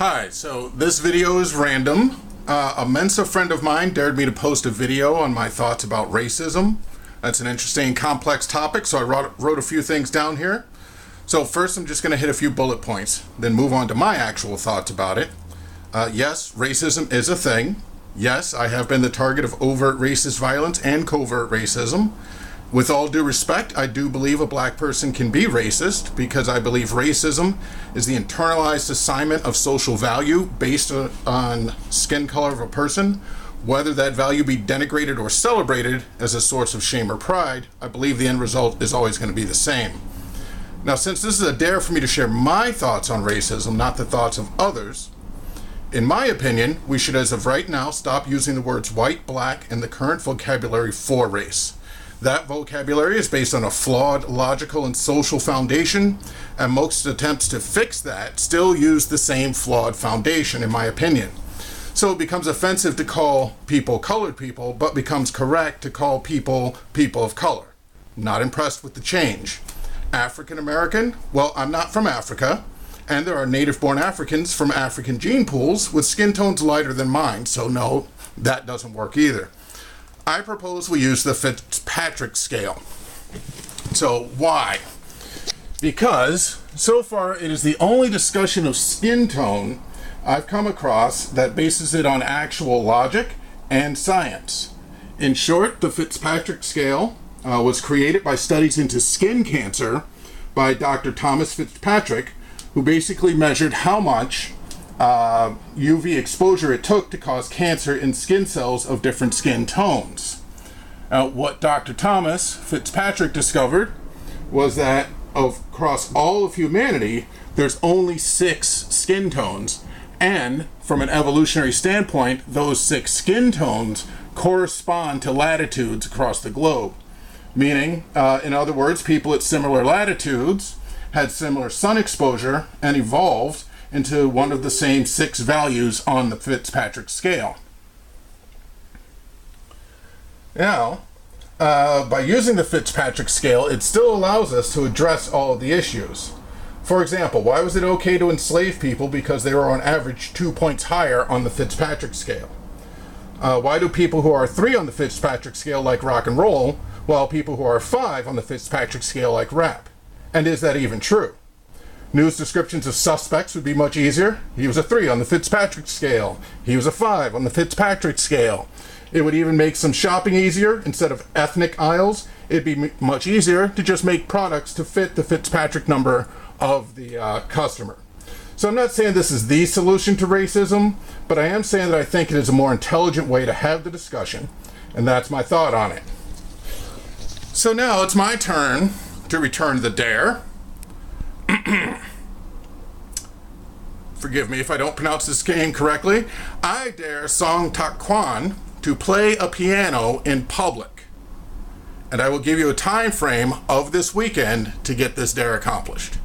Hi, so this video is random. A Mensa friend of mine dared me to post a video on my thoughts about racism. That's an interesting, complex topic, so I wrote a few things down here. So first I'm just going to hit a few bullet points, then move on to my actual thoughts about it. Yes, racism is a thing. Yes, I have been the target of overt racist violence and covert racism. With all due respect, I do believe a black person can be racist because I believe racism is the internalized assignment of social value based on skin color of a person. Whether that value be denigrated or celebrated as a source of shame or pride, I believe the end result is always going to be the same. Now, since this is a dare for me to share my thoughts on racism, not the thoughts of others, in my opinion, we should, as of right now, stop using the words white, black, and the current vocabulary for race. That vocabulary is based on a flawed logical and social foundation, and most attempts to fix that still use the same flawed foundation, in my opinion. So it becomes offensive to call people colored people, but becomes correct to call people people of color. Not impressed with the change. African American? Well, I'm not from Africa, and there are native-born Africans from African gene pools with skin tones lighter than mine, so no, that doesn't work either. I propose we use the Fitzpatrick scale. So why? Because so far it is the only discussion of skin tone I've come across that bases it on actual logic and science. In short, the Fitzpatrick scale was created by studies into skin cancer by Dr. Thomas Fitzpatrick, who basically measured how much UV exposure it took to cause cancer in skin cells of different skin tones. What Dr. Thomas Fitzpatrick discovered was that across all of humanity, there's only 6 skin tones, and from an evolutionary standpoint, those 6 skin tones correspond to latitudes across the globe. Meaning, in other words, people at similar latitudes had similar sun exposure and evolved into one of the same 6 values on the Fitzpatrick scale. Now, by using the Fitzpatrick scale, it still allows us to address all of the issues. For example, why was it okay to enslave people because they were on average 2 points higher on the Fitzpatrick scale? Why do people who are 3 on the Fitzpatrick scale like rock and roll, while people who are 5 on the Fitzpatrick scale like rap? And is that even true? News descriptions of suspects would be much easier. He was a 3 on the Fitzpatrick scale. He was a 5 on the Fitzpatrick scale. It would even make some shopping easier. Instead of ethnic aisles, it'd be much easier to just make products to fit the Fitzpatrick number of the customer. So I'm not saying this is the solution to racism, but I am saying that I think it is a more intelligent way to have the discussion, and that's my thought on it. So now it's my turn to return the dare. Forgive me if I don't pronounce this game correctly. I dare Song Tak Kwan to play a piano in public. And I will give you a time frame of this weekend to get this dare accomplished.